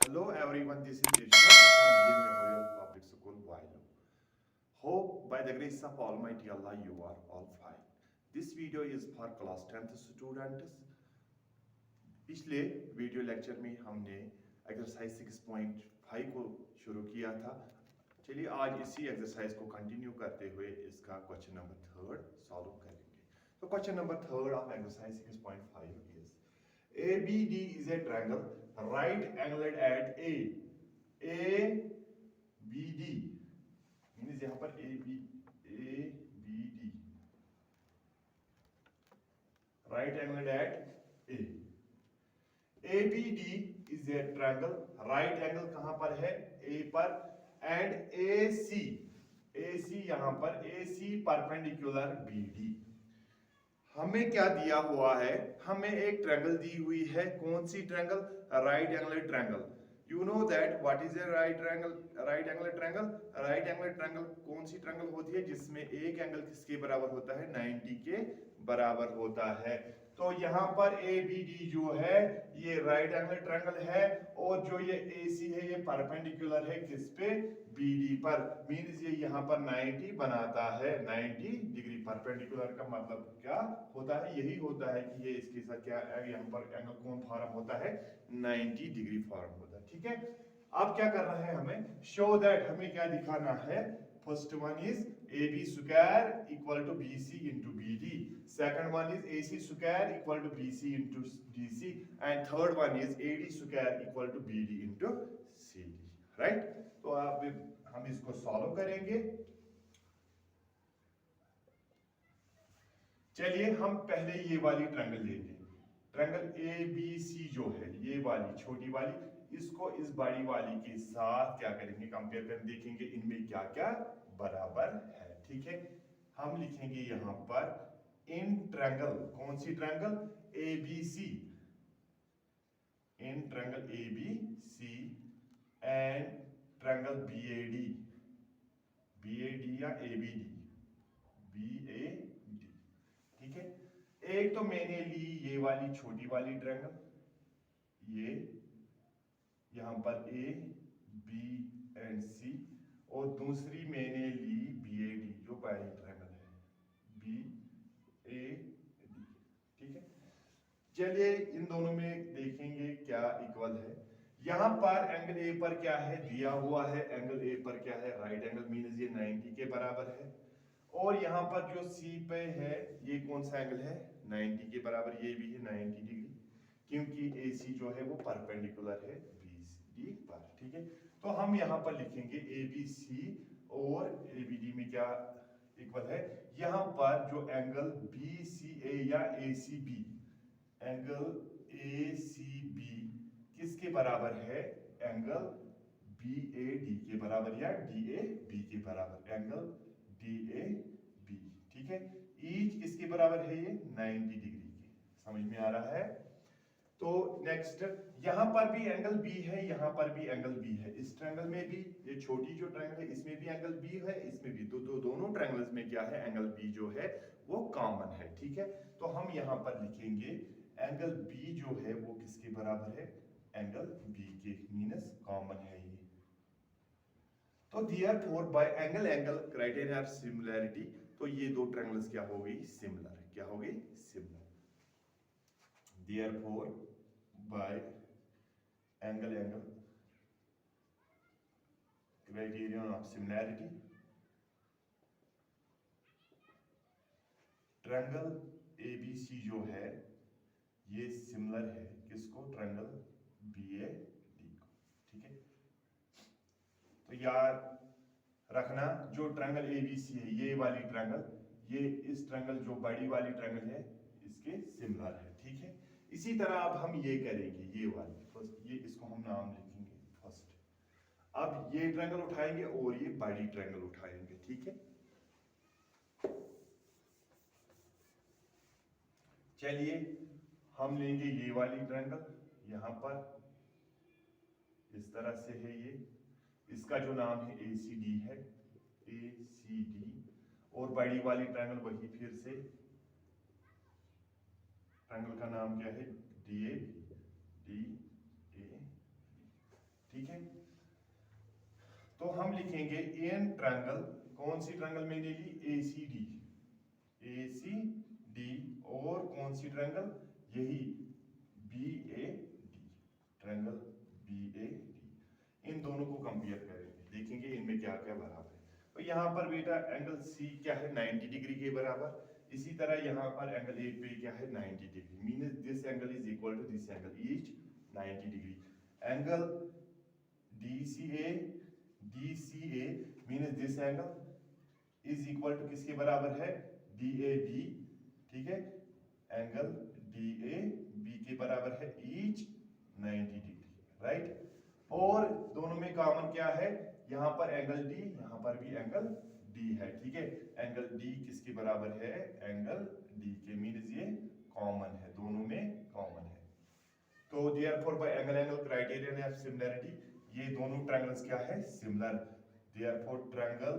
Hello everyone, this is Ishmael from Dean Memorial Public School, Wailo. Hope by the grace of Almighty Allah you are all fine. This video is for class 10th students. पिछले video lecture में हमने exercise 6.5 को शुरू किया था। चलिए आज इसी एक्सरसाइज को कंटिन्यू करते हुए इसका क्वेश्चन नंबर 3 सॉल्व करेंगे। तो question number 3 of exercise 6.5 is ABD is a triangle right angled at ABD means यहाँ पर ABD right angled at A ABD is a triangle right angle कहाँ पर है A पर and AC यहाँ पर AC परपेंडिकुलर BD। हमें क्या दिया हुआ है, हमें एक ट्रायंगल दी हुई है। कौन सी triangle? Right angle triangle. You know that what is a right angle triangle? Right angle triangle कौन सी ट्रायंगल होती है जिसमें एक एंगल किसके बराबर होता है? 90 के बराबर होता है। तो यहाँ पर ABD जो है ये राइट एंगल ट्रायंगल है और जो ये AC है ये परपेंडिकुलर है किस पे? BD पर। मींस ये यहाँ पर 90 बनाता है, 90 डिग्री। परपेंडिकुलर का मतलब क्या होता है? यही होता है कि ये इसके साथ क्या यहाँ पर एंगल कौन फॉर्म होता है? 90 डिग्री फॉर्म होता है। ठीक है, अब क्या करना है हमें? शो दैट, हमें क्या दिखाना है? First one is AB square equal to BC into BD. Second one is AC square equal to BC into DC. And third one is AD square equal to BD into CD. Right? तो अब हम इसको solve करेंगे। चलिए हम पहले ये वाली ट्रायंगल लेंगे। ट्रायंगल ABC जो है ये वाली छोटी वाली, इसको इस बड़ी वाली के साथ क्या करेंगे? कंपेयर कर देखेंगे इनमें क्या क्या बराबर है। ठीक है, हम लिखेंगे यहां पर इन ट्रायंगल, कौन सी triangle? ABC, in triangle ABC and triangle BAD या ABD, ठीक है। एक तो मैंने ली ये वाली छोटी वाली ट्रायंगल, ये यहां पर A, B एंड C, और दूसरी मैंने ली BAD जो बड़ी ट्रायंगल है, BAD। ठीक है, चलिए इन दोनों में देखेंगे क्या इक्वल है। यहां पर एंगल A पर क्या है दिया हुआ है? एंगल A पर क्या है? राइट एंगल, मींस ये 90 के बराबर है। और यहाँ पर जो C पे है ये कौन सा एंगल है? 90 के बराबर, ये भी है 90 डिग्री, क्योंकि AC जो है वो परपेंडिकुलर है BD पर। ठीक है, तो हम यहाँ पर लिखेंगे ABC और ABD में क्या इक्वल है? यहाँ पर जो एंगल BCA या ACB, एंगल ACB किसके बराबर है? एंगल BAD के बराबर या DAB के बराबर, एंगल DAB। ठीक है, ईच किसके बराबर है? ये 90 डिग्री के। समझ में आ रहा है? तो नेक्स्ट, यहां पर भी एंगल B है, यहां पर भी एंगल B है। इस ट्रायंगल में भी, ये छोटी जो ट्रायंगल है इसमें भी एंगल B है, इसमें भी। तो दोनों ट्रायंगल्स में क्या है? एंगल B जो है वो कॉमन है। ठीक है, तो हम यहां पर लिखेंगे एंगल B जो है वो किसके बराबर है? एंगल B के, मींस कॉमन है ये। तो therefore by angle criteria of similarity, तो ये दो ट्रायंगल्स क्या हो गई? सिमिलर। क्या हो गई? Similar. Therefore by angle criterion of similarity, triangle ABC जो है ये सिमिलर है किसको? ट्रायंगल BAD को। ठीक है, तो याद रखना जो ट्रायंगल ABC है ये वाली ट्रायंगल, ये इस ट्रायंगल जो बड़ी वाली ट्रायंगल है इसके सिमिलर है। ठीक है, इसी तरह अब हम ये करेंगे, ये वाली फर्स्ट, ये इसको हम नाम लिखेंगे फर्स्ट। अब ये ट्रायंगल उठाएंगे और ये बड़ी ट्रायंगल उठाएंगे। ठीक है, चलिए हम लेंगे ये वाली ट्रायंगल, यहां पर इस तरह से है ये, इसका जो नाम है ACD है, ACD। और बड़ी वाली ट्रायंगल वही फिर से, ट्रायंगल का नाम क्या है? DAB। ठीक है। तो हम लिखेंगे इन ट्रायंगल, कौन सी ट्रायंगल मैंने ली, एसीडी, एसीडी, और कौन सी ट्रायंगल, यही बीएडी, ट्रायंगल बीएडी। इन दोनों को कंपेयर करेंगे, देखेंगे इनमें क्या क्या बराबर है। तो यहाँ पर बेटा एंगल सी क्या है, 90 डिग्री के बराबर। इसी तरह यहाँ पर एंगल ए पे क्या है, 90 degree, means this angle is equal to this angle, each 90 degree. Angle DCA, DCA means this angle is equal to किसके बराबर है, DAB, ठीक है। एंगल DAB के बराबर है ईच 90 डिग्री, राइट। और दोनों में कॉमन क्या है, यहाँ पर एंगल D, यहाँ पर भी एंगल D है, ठीक है। एंगल D किसके बराबर है, एंगल D के, मींस ये कॉमन है, दोनों में कॉमन है। तो therefore by angle angle criterion of similarity, ये दोनों ट्रायंगल्स क्या है, सिमिलर। देयरफॉर ट्रायंगल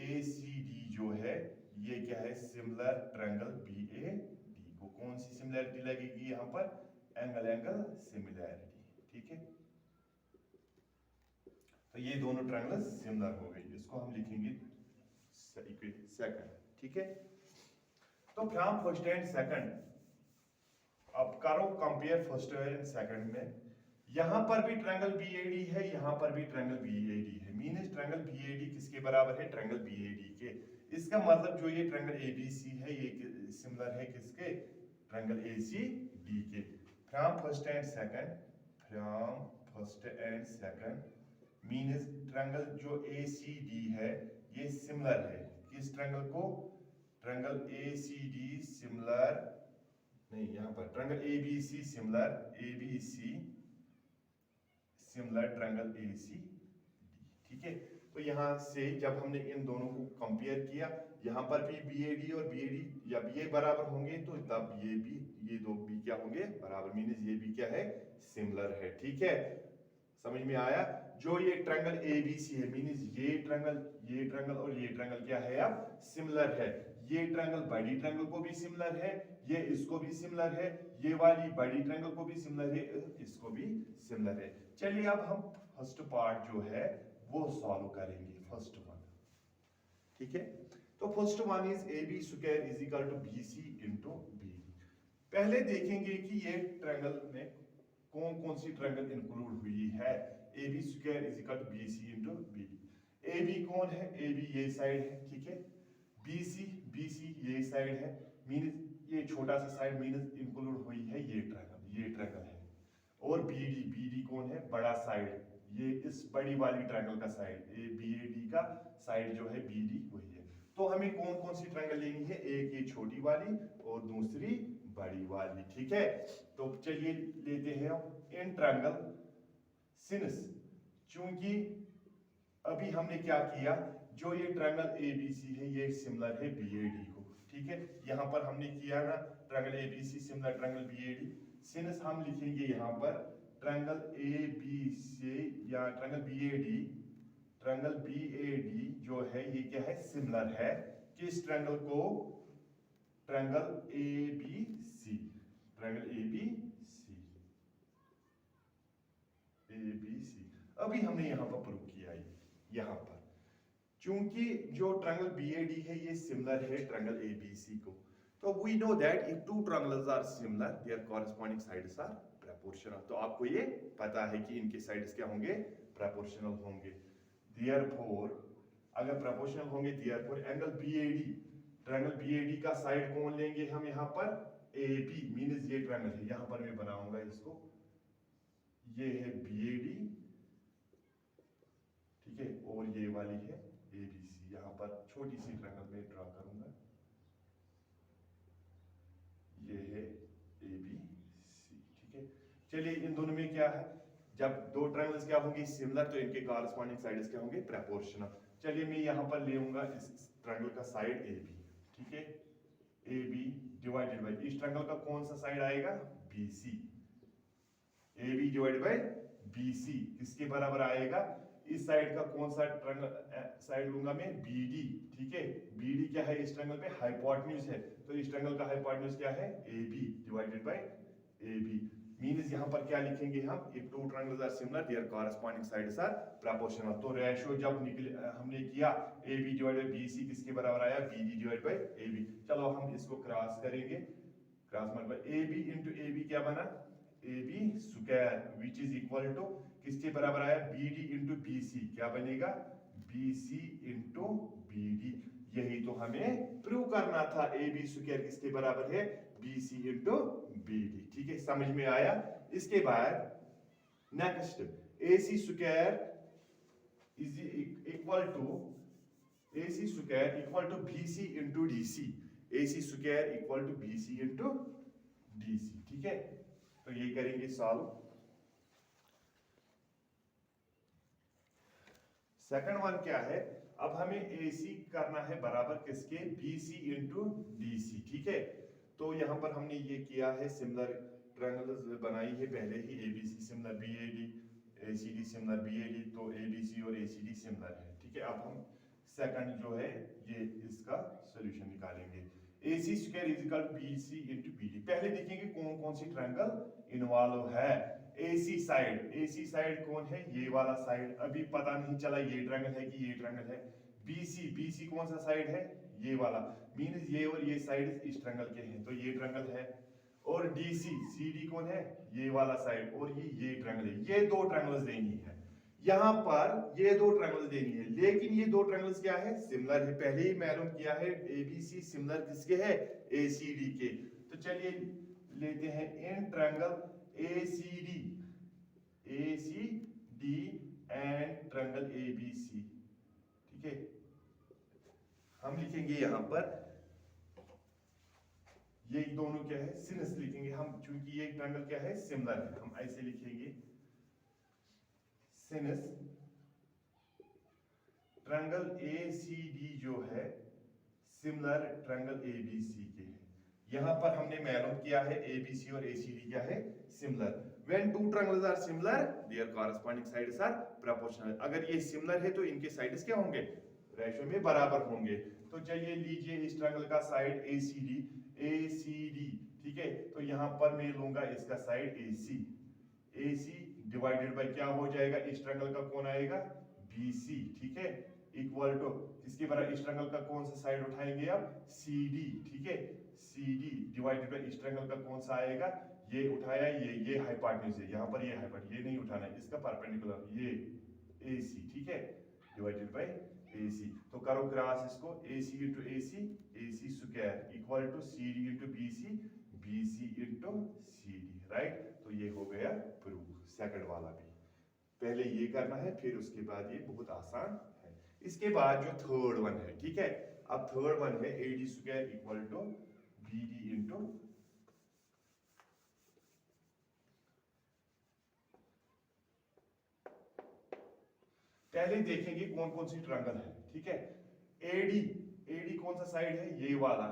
ACD जो है ये क्या है, सिमिलर ट्रायंगल BAD को। कौन सी सिमिलरिटी लगेगी यहाँ पर, एंगल एंगल सिमिलरिटी, ठीक है। तो ये दोनों ट्रायंगल्स सिमिलर हो गई, इसको हम लिखेंगे सेकंड, ठीक है। तो फ्रॉम फर्स्ट एंड सेकंड, अब करो कंपेयर फर्स्ट एंड सेकंड में। यहां पर भी ट्रायंगल BAD है, यहां पर भी ट्रायंगल BAD है, मींस ट्रायंगल BAD किसके बराबर है, ट्रायंगल BAD के। इसका मतलब जो ये ट्रायंगल ABC है ये सिमिलर है किसके, ट्रायंगल ACD के। From first and second, from first and second means triangle जो ACD है ये सिमिलर है किस ट्रायंगल को, ट्रायंगल ACD सिमिलर नहीं, यहाँ पर triangle ABC similar, ABC similar triangle ACD, ठीक है। तो यहाँ से जब हमने इन दोनों को कंपेयर किया, यहाँ पर भी BAD और BAD या BA बराबर होंगे, तो तब ये भी, ये दो भी क्या होंगे, बराबर, मींस ये भी क्या है, सिमिलर है, ठीक है। समझ में आया। जो ये ट्रायंगल ABC है, मींस ये ट्रायंगल और ये ट्रायंगल क्या है, अब सिमिलर है। ये ट्रायंगल बड़ी ट्रायंगल को भी सिमिलर है, ये इसको भी सिमिलर है, ये वाली बड़ी ट्रायंगल को भी सिमिलर है, इसको भी सिमिलर है। चलिए अब हम फर्स्ट पार्ट जो है वो सॉल्व करेंगे, फर्स्ट वन, ठीक है। तो first one is AB square is equal to BC into BD। पहले देखेंगे कि ये ट्रायंगल में कौन कौन सी ट्रायंगल इंक्लूड हुई है। AB square is equal to BC into BD। AB कौन है, AB ये साइड है, ठीक है। BC ये साइड है, मींस ये छोटा सा साइड, मींस इंक्लूड हुई है ये ट्रायंगल है। और BD कौन है, बड़ा साइड, ये इस बड़ी वाली ट्रायंगल का साइड, ये BAD का साइड जो है BD वही है। तो हमें कौन कौन सी ट्रायंगल लेनी है, एक ये छोटी वाली और दूसरी बड़ी वाली, ठीक है। तो चलिए लेते हैं इन ट्रायंगल सिंस, चूंकि अभी हमने क्या किया, जो ये ट्रायंगल ABC है ये सिमिलर है BAD को, ठीक है। यहां पर हमने किया ना, triangle ABC similar triangle BAD, since हम लिखेंगे यहां पर ट्रायंगल ABC या ट्रायंगल BAD जो है ये क्या है, सिमिलर है किस ट्रायंगल को, ट्रायंगल ABC, ट्रायंगल ABC। अभी हमने यहां पर प्रूव किया है, यहां पर चूंकि जो ट्रायंगल BAD है ये सिमिलर है ट्रायंगल ABC को, तो we know that if two triangles are similar their corresponding sides are proportional. तो आपको ये पता है कि इनके साइड्स क्या होंगे, प्रोपोर्शनल होंगे। देयरफॉर अगर प्रोपोर्शनल होंगे, therefore angle BAD, triangle BAD का साइड कौन लेंगे हम यहाँ पर, AB, मींस ये ट्रायंगल है, यहाँ पर मैं बनाऊंगा इसको, ये है BAD, ठीक है, और ये वाली है ABC। यहाँ पर छोटी सी ट्रायंगल में ड्रा करूंगा, ये है ABC, ठीक है। चलिए इन दोनों में क्या है, जब दो ट्रायंगल्स क्या होंगे, सिमिलर, तो इनके कॉरेस्पॉन्डिंग साइड्स क्या होंगे, प्रोपोर्शनल। चलिए मैं यहाँ पर लेऊंगा इस ट्रायंगल का साइड AB, ठीक है। AB डिवाइडेड बाय इस ट्रायंगल का कौन सा साइड आएगा, BC। AB divided bye BC किसके बराबर आएगा, इस साइड का कौन सा ट्रायंगल साइड लूंगा मैं, BD, ठीक है। BD क्या है, इस ट्रायंगल पे हाइपोटेन्यूज है, तो इस ट्रायंगल का हाइपोटेन्यूज क्या है, AB divided by AB, means यहाँ पर क्या लिखेंगे हम, if two triangles are similar their corresponding sides are proportional. तो रेशियो जब निकले हमने किया AB डिवाइडेड बाय BC किसके बराबर आया, BD डिवाइडेड बाय AB। चलो हम इसको क्रॉस करेंगे, क्रॉस मतलब AB इंटू AB क्या बना, AB square which is equal to किसके बराबर आया, BD इंटू BC क्या बनेगा, BC इंटू BD। यही तो हमें प्रूव करना था, AB स्क्वायर किसके बराबर है, BC इंटू BD। ठीक है, समझ में आया। इसके बाद next AC square is equal to AC square equal to BC into DC। AC square equal to BC into DC। ठीक है, तो ये करेंगे सॉल्व। सेकंड वन क्या है, अब हमें AC करना है बराबर किसके, BC इंटू DC। ठीक है, तो यहाँ पर हमने ये किया है, सिमिलर ट्रायंगल्स बनाई है पहले ही, ABC similar BAD, ACD similar BAD, तो ABC और ACD सिमिलर है। ठीक है, अब हम सेकंड जो है ये इसका सॉल्यूशन निकालेंगे। AC square is equal to BC into BD। पहले देखेंगे कौन कौन सी ट्रायंगल इन्वॉल्व है। AC साइड कौन है, ये वाला साइड, अभी पता नहीं चला ये ट्रायंगल है कि ये ट्रायंगल है। BC कौन सा साइड है, ये वाला, मींस ये और ये साइड इस ट्रायंगल के हैं, तो ये ट्रायंगल है। और CD कौन है, ये वाला साइड, और ये ट्रायंगल है। ये दो ट्रायंगल्स देनी है, यहाँ पर ये दो ट्रायंगल्स देनी है, लेकिन ये दो ट्रायंगल्स क्या है, सिमिलर है। पहले ही मालूम किया है ABC सिमिलर किसके है, ACD के। तो चलिए लेते हैं in triangle ACD and triangle ABC। ठीक है, हम लिखेंगे यहां पर ये दोनों क्या है, सिनस लिखेंगे हम, चूंकि ये ट्रायंगल क्या है, सिमिलर है, हम ऐसे लिखेंगे सिनस ट्रायंगल ACD जो है सिमिलर ट्रायंगल ABC के है। यहां पर हमने मालूम किया है ABC और ACD क्या है, similar. When two triangles are similar, their corresponding sides are proportional। अगर ये सिमिलर है तो इनके साइड्स क्या होंगे, रेशियो में बराबर होंगे। तो चलिए लीजिए इस ट्रायंगल का साइड ACD। ठीक है, तो यहाँ पर मैं लूंगा इसका साइड AC डिवाइडेड बाय क्या हो जाएगा, इस ट्रायंगल का कौन आएगा, BC। ठीक है, इक्वल टू किसके बराबर, इस ट्रायंगल का कौन सा साइड उठाएंगे आप, CD। ठीक है, CD डिवाइडेड बाय इस ट्रायंगल का कौन सा आएगा, ये उठाया, ये हाइपोटेन्यूज है, यहाँ पर ये हाइपोटेन्यूज, ये नहीं उठाना है, इसका परपेंडिकुलर ये AC। ठीक है, डिवाइडेड बाय AC। तो करो क्रॉस इसको, AC into AC square equal to CD into BC into CD। Right, तो ये हो गया प्रूफ। सेकंड वाला भी पहले ये करना है, फिर उसके बाद ये बहुत आसान है। इसके बाद जो थर्ड वन है, ठीक है, अब थर्ड वन है AD square equal to BD into पहले देखेंगे कौन कौन सी ट्रायंगल है। ठीक है, AD कौन सा साइड है, ये वाला।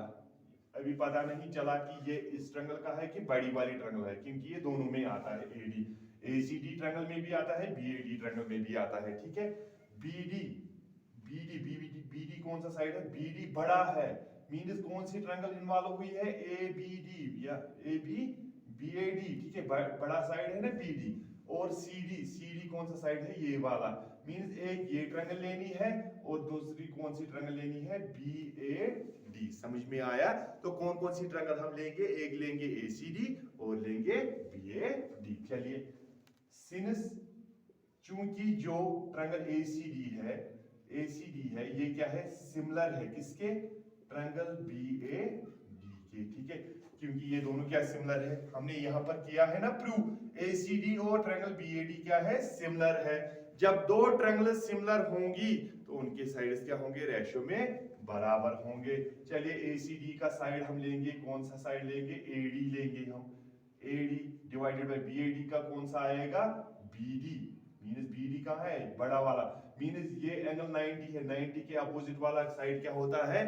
अभी पता नहीं चला कि ये इस ट्रायंगल का है कि बड़ी वाली ट्रायंगल है, क्योंकि ये दोनों में आता है। ACD ट्रायंगल में भी आता है, BAD ट्रायंगल में भी आता है। ठीक है, BD कौन सा साइड है, BD बड़ा है, मींस कौन सी ट्रायंगल इन्वॉल्व हुई है, ABD या BAD। ठीक है, बड़ा साइड है ना BD। और CD कौन सा साइड है, ये वाला, मींस एक ये ट्रायंगल लेनी है और दूसरी कौन सी ट्रायंगल लेनी है, BAD। समझ में आया। तो कौन कौन सी ट्रायंगल हम लेंगे, एक लेंगे ACD और लेंगे BAD। चलिए, सिंस चूंकि जो ट्रायंगल ACD है ये क्या है, सिमिलर है किसके, ट्रायंगल BAD के। ठीक है, क्योंकि ये दोनों क्या सिमिलर है, हमने यहाँ पर किया है ना प्रूव, ACD और ट्रायंगल BAD क्या है, सिमिलर है। जब दो ट्रायंगल सिमिलर होंगी तो उनके साइड्स क्या होंगे, रेशियो में बराबर होंगे। चलिए ACD का साइड हम लेंगे, कौन सा साइड लेंगे, AD लेंगे हम। AD डिवाइडेड बाय BAD का कौन सा आएगा, BD। मींस BD कहाँ है, बड़ा वाला, मींस ये एंगल 90 है, 90 के अपोजिट वाला साइड क्या होता है,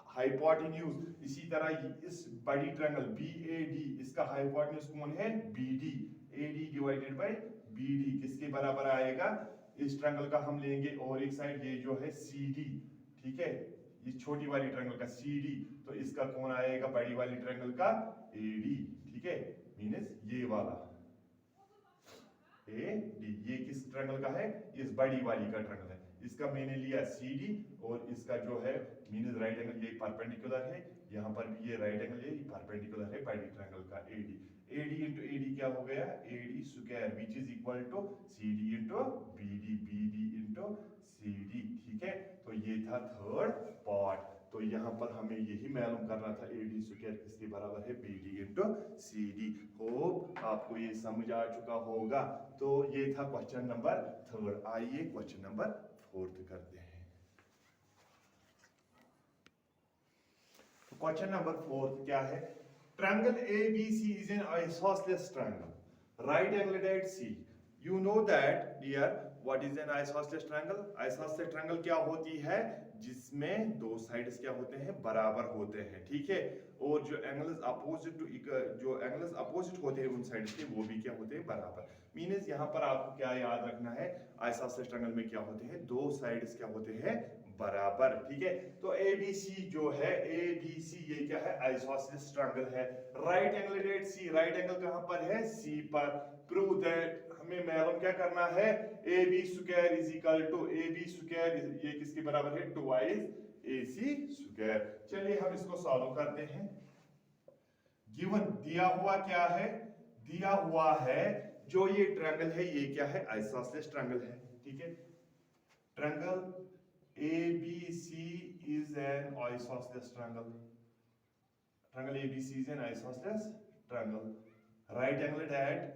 हाइपोटेन्यूज। इसी तरह इस बड़ी ट्रायंगल BAD, इसका हाइपोटेन्यूज कौन है, BD। AD divided by BD किसके बराबर आएगा, इस ट्रायंगल का हम लेंगे, और एक साइड ये जो है CD। ठीक है, ये छोटी वाली ट्रायंगल का CD, तो इसका कौन आएगा, बड़ी वाली ट्रायंगल का AD। ठीक है, मींस ये वाला। AD। ये किस ट्रायंगल का है? इस बड़ी वाली का ट्रायंगल है। इसका मैंने लिया CD और इसका जो है मीन राइट एंगल ये परपेंडिकुलर है, यहाँ पर भी ये राइट एंगल ये परपेंडिकुलर है बड़ी ट्रायंगल का AD। AD इंटू AD क्या हो गया? AD square which is equal to CD into BD, BD into CD। ठीक है, तो ये था थर्ड पार्ट। तो यहाँ पर हमें यही मालूम करना था AD स्क्वायर किसके बराबर है? BD into CD। होप आपको ये समझ आ चुका होगा। तो ये था क्वेश्चन नंबर थर्ड। आइए क्वेश्चन नंबर फोर्थ करते हैं। तो क्वेश्चन नंबर फोर्थ क्या है? Triangle ABC is an isosceles triangle. Right angled at C. You know that dear what is an isosceles triangle? Isosceles triangle क्या होती है? जिसमें दो साइड्स क्या होते हैं? बराबर होते हैं। ठीक है, और जो एंगल्स अपोजिट होते हैं उन साइड्स के वो भी क्या होते हैं? बराबर। मीन्स यहाँ पर आपको क्या याद रखना है? आइसोसेलेस ट्रायंगल में क्या होते हैं? दो साइड्स क्या होते हैं? बराबर। ठीक है, तो ABC जो है ABC ये क्या है? आइसोसेलेस ट्रायंगल है। Right angle at C, right angle कहां पर है? C पर। प्रूव दैट हमें मालूम क्या करना है? AB square is equal to AB square ये किसके बराबर है? 2 AC स्क्वायर। चलिए हम इसको सॉल्व करते हैं। गिवन दिया हुआ क्या है? दिया हुआ है जो ये ट्रायंगल है ये क्या है? आइसोसेलेस ट्रायंगल है। ठीक है, triangle ABC is an isosceles triangle. Triangle ABC is an isosceles triangle. Right angled at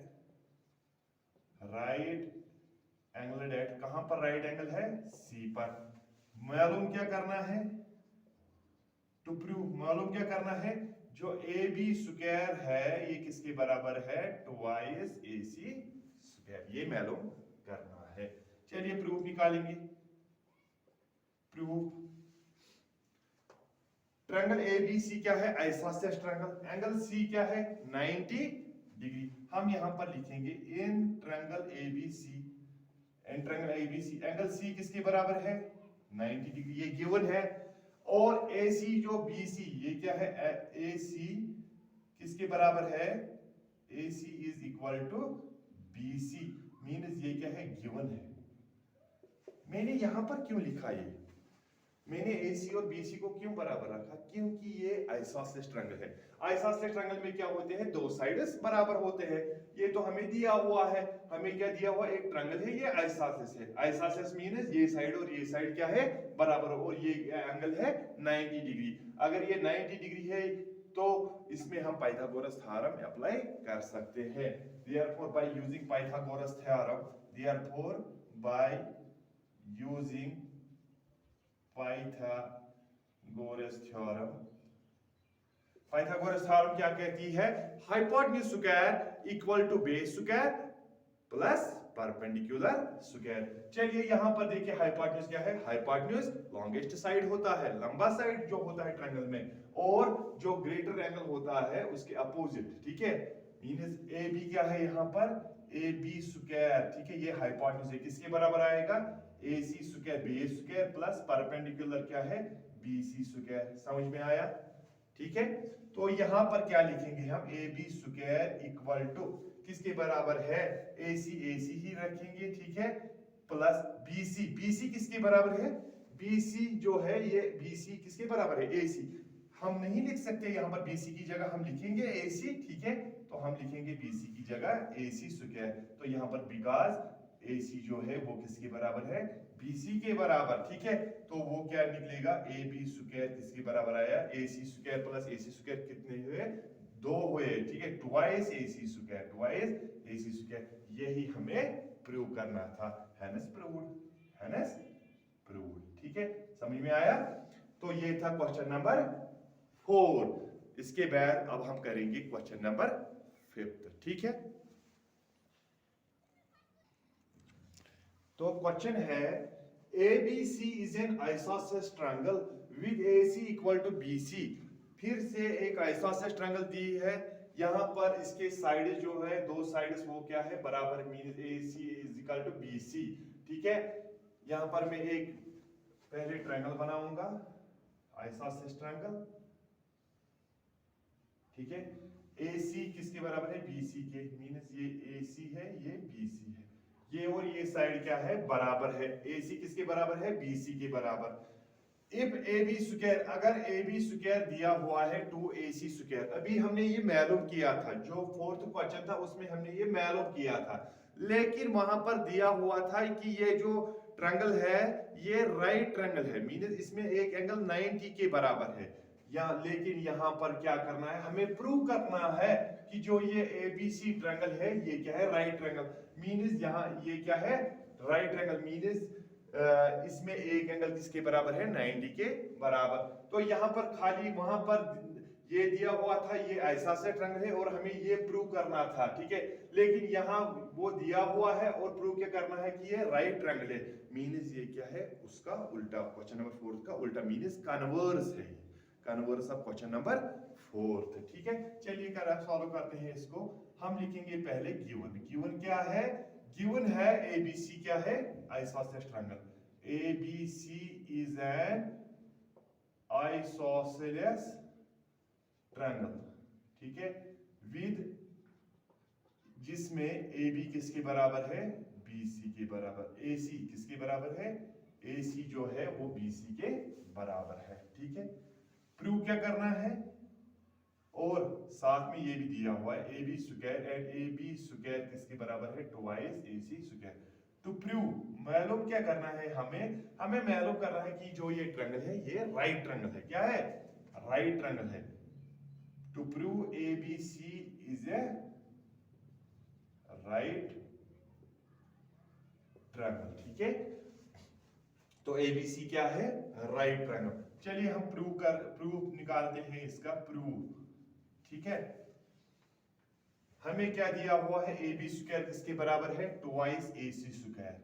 कहां पर राइट एंगल है? C पर। मालूम क्या करना है? टू प्रूव मालूम क्या करना है? जो AB स्क्वायर है ये किसके बराबर है? 2 AC स्क्वायर। ये मालूम करना है। चलिए प्रूफ निकालेंगे। प्रूफ ट्रायंगल ABC क्या है? Isosceles triangle. एंगल C क्या है? 90 डिग्री। हम यहां पर लिखेंगे इन ट्रायंगल ABC एंगल C किसके बराबर है? 90 डिग्री। ये गिवन है। और AC जो BC ये क्या है? AC किसके बराबर है? AC is equal to BC। Means ये क्या है? गिवन है। मैंने यहां पर क्यों लिखा ये? मैंने AC और BC को क्यों बराबर रखा? क्योंकि ये आइसोसेलेस ट्रायंगल है। आइसोसेलेस ट्रायंगल में क्या होते हैं? दो साइड्स बराबर होते हैं। ये तो हमें दिया हुआ है। हमें क्या दिया हुआ? एक ट्रायंगल है, ये आइसोसेलेस है। आइसोसेलेस मींस ये साइड और ये साइड क्या है? बराबर। और ये एंगल है 90 डिग्री। अगर ये 90 डिग्री है तो इसमें हम पाइथागोरस थ्योरम अप्लाई कर सकते हैं। Therefore by using Pythagoras theorem, therefore by using Pythagoras theorem. Pythagoras theorem क्या कहती है? Hypotenuse square equal to base square plus perpendicular square. चलिए यहां पर देखिए हाइपोटेन्यूज क्या है? हाइपोटेन्यूज लॉन्गेस्ट साइड होता है, लंबा साइड जो होता है ट्रायंगल में, और जो ग्रेटर एंगल होता है उसके अपोजिट। ठीक है, मींस AB क्या है यहां पर? AB square. ठीक है, ये हाइपोटेन्यूज है। किसके बराबर आएगा? AC square base square plus perpendicular क्या है? BC square. समझ में आया? ठीक है, तो यहां पर क्या लिखेंगे हम? AB स्क्वायर इक्वल टू किसके बराबर है? AC ही रखेंगे। ठीक है, प्लस BC किसके बराबर है? BC जो है ये BC किसके बराबर है? AC। हम नहीं लिख सकते यहां पर BC की जगह हम लिखेंगे AC। ठीक है, तो हम लिखेंगे BC की जगह AC स्क्वायर। तो यहां पर बिकॉज AC जो है वो किसके बराबर है? BC के बराबर। ठीक है, तो वो क्या निकलेगा? AB स्क्वायर किसके बराबर आया? AC square plus AC square कितने हुए? 2 हुए। ठीक है, 2 AC स्क्वायर। यही हमें प्रूव करना था। Hence proved. ठीक है, समझ में आया? तो ये था क्वेश्चन नंबर 4। इसके बाद अब हम करेंगे क्वेश्चन नंबर 5। ठीक है, तो क्वेश्चन है ABC is an isosceles triangle with AC equal to BC। फिर से एक आइसोसेलेस ट्रायंगल दी है। यहां पर इसके साइड जो है दो साइड्स वो क्या है? बराबर। Means AC is equal to BC। ठीक है, यहां पर मैं एक पहले ट्रायंगल बनाऊंगा, आइसोसेलेस ट्रायंगल। ठीक है, AC किसके बराबर है? BC के। मींस ये AC है, ये BC है। ये और ये साइड क्या है, बराबर है। AC किसके बराबर है, BC के बराबर। इफ AB स्क्वायर, अगर AB स्क्वायर दिया हुआ है 2AC स्क्वायर, अभी हमने ये मालूम किया था, जो फोर्थ क्वेश्चन था उसमें हमने ये मालूम किया था, लेकिन वहां पर दिया हुआ था कि ये जो ट्रायंगल है ये राइट ट्रायंगल है, मींस इसमें एक एंगल 90 के बराबर है। लेकिन यहाँ पर क्या करना है, हमें प्रूव करना है कि जो ये ABC ट्रायंगल है ये क्या है, राइट ट्रायंगल। मींस यहाँ ये क्या है, राइट ट्रायंगल। मींस इसमें एक एंगल किसके बराबर है, 90 के बराबर। तो यहाँ पर खाली वहां पर ये दिया हुआ था ये ऐसा से ट्रायंगल है और हमें ये प्रूव करना था, ठीक है। लेकिन यहाँ वो दिया हुआ है और प्रूव क्या करना है कि ये राइट ट्रायंगल है, मींस ये क्या है, उसका उल्टा। क्वेश्चन नंबर 4 का उल्टा मींस कन्वर्स है, कन्वर्स ऑफ क्वेश्चन नंबर 4, ठीक है। चलिए कर सॉल्व करते हैं इसको। हम लिखेंगे पहले गिवन। गिवन क्या है, गिवन है ABC क्या है, isosceles triangle. ABC is an isosceles triangle, ठीक है, विद जिसमें AB किसके बराबर है, BC के बराबर। AC किसके बराबर है, AC जो है वो BC के बराबर है, ठीक है। प्रूव क्या करना है, और साथ में ये भी दिया हुआ है AB square and AB square किसके बराबर है, twice AC square. To prove, मालूम क्या करना है, हमें मालूम करना है कि जो ये ट्रायंगल है ये राइट ट्रायंगल है। क्या है, राइट ट्रायंगल है। To prove ABC is a right triangle, ठीक है। तो ABC क्या है, राइट ट्रायंगल। चलिए हम प्रूफ निकालते हैं इसका प्रूफ, ठीक है। हमें क्या दिया हुआ है, AB स्क्वायर किसके बराबर है, twice AC square.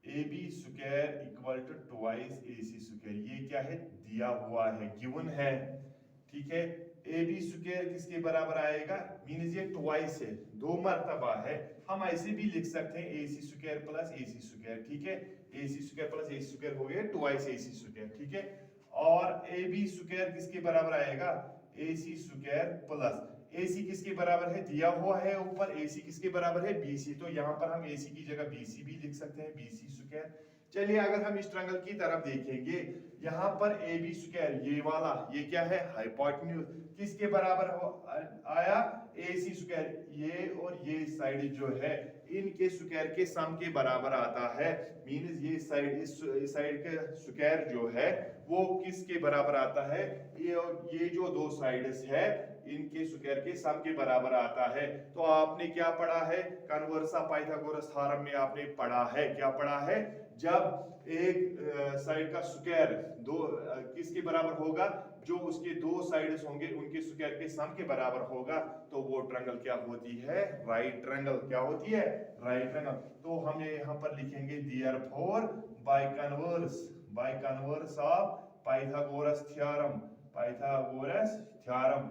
AB square equal to twice AC square, ये क्या है, दिया हुआ है, गिवन है, ठीक है। AB स्क्वायर किसके बराबर आएगा, मींस ये ट्वाइस है, 2 मर्तबा है। हम ऐसे भी लिख सकते हैं AC square plus AC square, ठीक है। AC square plus AC square हो गया ट्वाइस AC स्क्वायर, ठीक है। और AB स्क्वायर किसके बराबर आएगा, AC स्क्वायर प्लस AC किसके बराबर है, दिया हुआ है ऊपर, AC किसके बराबर है, BC। तो यहाँ पर हम AC की जगह BC भी लिख सकते हैं, BC स्क्वायर। चलिए अगर हम इस ट्रायंगल की तरफ देखेंगे, यहाँ पर AB स्क्वायर ये वाला, ये क्या है, हाइपोटेन्यूज किसके बराबर आया, AC स्क्वायर। ये और ये साइड जो है इनके स्क्वायर के सम के बराबर आता है, मींस ये साइड, इस साइड के स्क्वायर जो है वो किसके बराबर आता है, ये जो 2 साइड्स है इनके स्क्वायर के सम के बराबर आता है। तो आपने क्या पढ़ा है, कन्वर्स ऑफ पाइथागोरस थ्योरम में आपने पढ़ा है, क्या पढ़ा है, जब एक साइड का स्क्वायर किसके बराबर होगा, जो उसके 2 साइड्स होंगे उनके स्क्वायर के सम के बराबर होगा, तो वो ट्रायंगल क्या होती है, राइट ट्रायंगल। क्या होती है, राइट ट्रायंगल। तो हम यहाँ पर लिखेंगे therefore by converse of Pythagoras theorem, Pythagoras theorem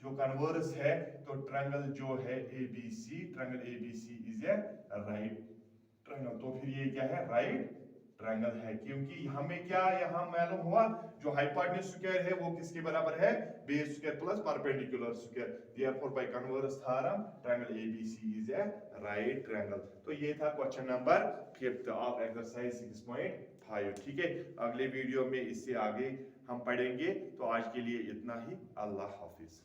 जो कन्वर्स है, तो ट्रायंगल जो है triangle ABC is a right triangle. तो फिर ये क्या है, राइट ट्रायंगल है, क्योंकि हमें क्या यहाँ मालूम हुआ, जो हाइपोटेन्यूज स्क्वायर है वो किसके बराबर है, base square plus perpendicular square. Therefore by converse theorem triangle ABC is a right triangle. तो ये था क्वेश्चन नंबर 5 ऑफ एक्सरसाइज 6.5, ठीक है। अगले वीडियो में इससे आगे हम पढ़ेंगे। तो आज के लिए इतना ही, अल्लाह हाफिज।